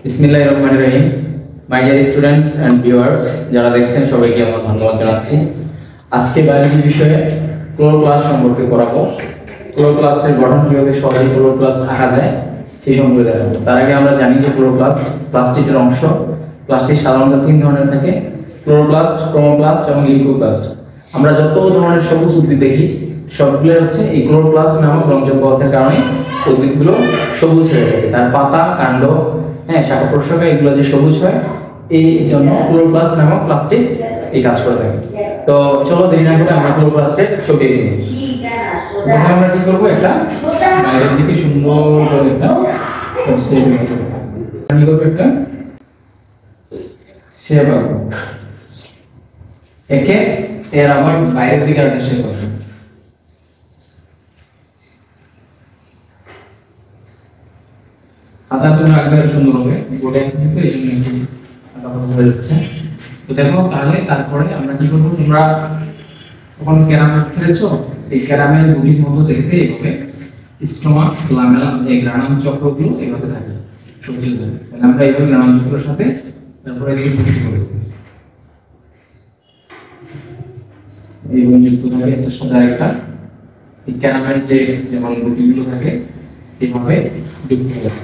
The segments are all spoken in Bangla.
বিসমিল্লাহির রহমানির রহিম। My dear students and viewers, যারা দেখছেন সবাইকে আমার ধন্যবাদ জানাচ্ছি। আজকে বায়োলজি বিষয়ে ক্লোরোপ্লাস্ট সম্পর্কে পড়াবো। ক্লোরোপ্লাস্টের গঠন কিভাবে সহজে ক্লোরোপ্লাস্ট আঁকা যায় সেই সম্পর্কে দেখাবো। তার আগে আমরা জানি যে ক্লোরোপ্লাস্ট প্লাস্টিকের অংশ। প্লাস্টিক সাধারণত তিন ধরনের থাকে: ক্লোরোপ্লাস্ট, ক্রোমোপ্লাস্ট এবং লিউকোপ্লাস্ট। আমরা যত ধরনের সবুজ উদ্ভিদ দেখি সবগুলো হচ্ছে এই ক্লোরোপ্লাস্ট নামক রঞ্জক পদার্থের কারণে উদ্ভিদগুলো সবুজ হয়ে থাকে। তার পাতা, কাণ্ড, শাখা প্রশাখা এগুলো যে সবুজ হয়, এই জন্য ক্লোরোপ্লাস্ট নামক প্লাস্টিক এই কাজ করে থাকে। তো চলো দেরি না করে আমরা ক্লোরোপ্লাস্টের ছবি এঁকে নিই। প্রথমে আমরা কি করব, একটা বাইরের দিকে সুন্দর করে একটা শেপ এঁকে নেব। কি করব, একটা শেপ আঁকবো, একে এর আবার বাইরের দিকে একটা শেপ আঁকবো। হাতা তোমরা একবার সুন্দর হবে, বোর্ডে আঁকছি তো এই জন্য একটু হাতা হয়ে যাচ্ছে। তো দেখো, তাহলে তারপরে আমরা কি করব, তোমরা তখন ক্যারাম খেলেছো, এই ক্যারামের গুটির মতো দেখতে এইভাবে স্টোমা, লামেলা, এই গ্রানাম চক্রগুলো এইভাবে থাকে সবুজ। তাহলে আমরা এইভাবে গ্রানাম চক্রের সাথে তারপরে এদিকে যুক্ত করব, এইভাবে যুক্ত থাকে এটার সাথে একটা। এই ক্যারামের যে যেমন গুটিগুলো থাকে এইভাবে যুক্ত হয়ে থাকে,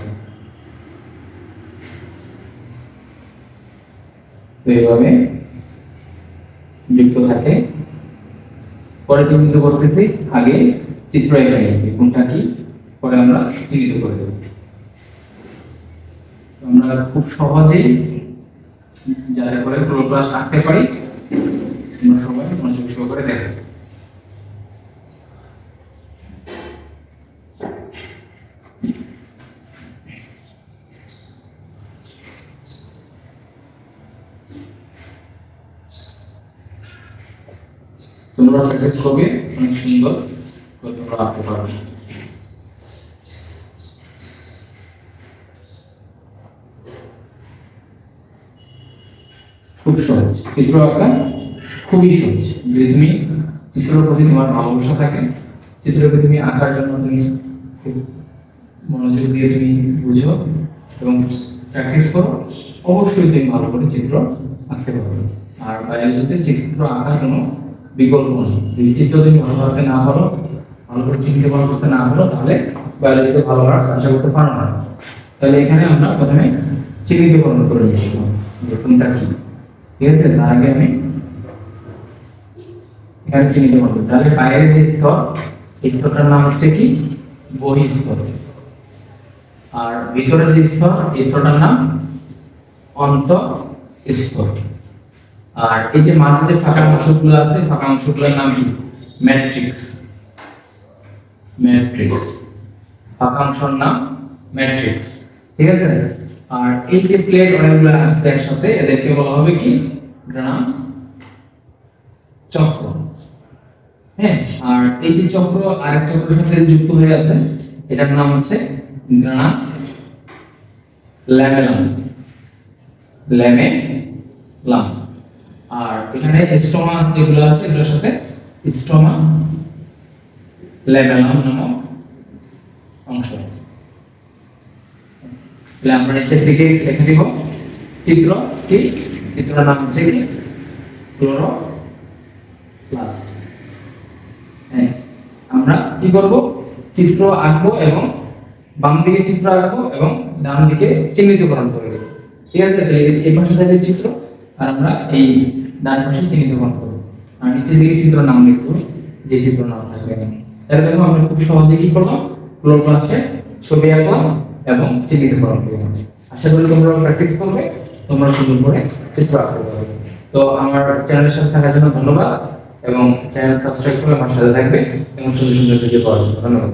এইভাবে যুক্ত থাকে। পরে চিহ্নিত করতেছি, আগে চিত্র এঁকে নিই কোনটা কি, পরে আমরা চিহ্নিত করে দেব। আমরা খুব সহজেই যাতে করে ক্লোরোপ্লাস্ট আঁকতে পারি, আমরা সবাই মনোযোগ সহকারে দেখো। তোমরা প্র্যাকটিস করবে, অনেক সুন্দর করে তোমরা আঁকতে পারবে। খুব সহজ চিত্র আঁকা, খুবই সহজ। যদি তুমি চিত্রের প্রতি তোমার ভালোবাসা থাকে, চিত্রকে তুমি আঁকার জন্য তুমি খুব মনোযোগ দিয়ে তুমি বুঝো এবং প্র্যাকটিস করো, অবশ্যই তুমি ভালো করে চিত্র আঁকতে পারবে। আর বায়োলজিতে চিত্র আঁকার কোনো বিকল্প নেই। এই চিত্র তুমি ভালোভাবে না পারো, ভালো করে চিনতে করতে না পারো, তাহলে বায়োলজিতে ভালো মার্কস আশা করতে পারো না। তাহলে এখানে আমরা প্রথমে চিহ্নিতকরণ করে নিচ্ছি যে কোনটা কি, ঠিক আছে? তার আগে আমি এখানে চিহ্নিত করব। তাহলে বাইরের যে স্তর, এই স্তরটার নাম হচ্ছে কি, বহিঃস্তর। আর ভিতরের যে স্তর, এই স্তরটার নাম অন্তঃস্তর। আর এই যে মাঝে যে ফাঁকা অংশগুলো আছে, ফাঁকা অংশগুলোর নাম কি, ম্যাট্রিক্স। ম্যাট্রিক্স, ফাঁকা অংশের নাম ম্যাট্রিক্স, ঠিক আছে? আর এই যে প্লেট অনেকগুলো আছে একসাথে, এদেরকে বলা হবে কি, গ্রানাম চক্র। আর এই যে চক্র আরেক চক্রের সাথে যুক্ত হয়ে আছে, এটার নাম হচ্ছে গ্রানাম ল্যামেলাম। ল্যামেলাম। আর এখানে স্টোমা যেগুলো আছে, এগুলোর সাথে স্টোমা ল্যামেলাম নামক অংশ আছে। তাহলে আমরা নিচের দিকে লিখে দিব চিত্র কি, চিত্রের নাম হচ্ছে কি, ক্লোরোপ্লাস্ট। আমরা কি করব, চিত্র আঁকবো এবং বাম দিকে চিত্র আঁকবো এবং ডান দিকে চিহ্নিতকরণ করে দেব, ঠিক আছে? তাহলে এই পাশে থাকবে চিত্র আর আমরা এই ডান পাশে চিহ্নিতকরণ করব, আর নিচের দিকে চিত্র নাম লিখবো, যে চিত্র নাম থাকবে। তাহলে দেখো আমরা খুব সহজে কি করলাম, ক্লোরোপ্লাস্টের ছবি আঁকলাম এবং চিহ্নিতকরণ করলাম। আশা করি তোমরা প্র্যাকটিস করবে, তোমরা সুন্দর করে চিত্র আঁকতে পারবে। তো আমার চ্যানেলের সাথে থাকার জন্য ধন্যবাদ এবং চ্যানেল সাবস্ক্রাইব করে আমার সাথে থাকবে এবং সুন্দর সুন্দর ভিডিও পাওয়ার জন্য ধন্যবাদ।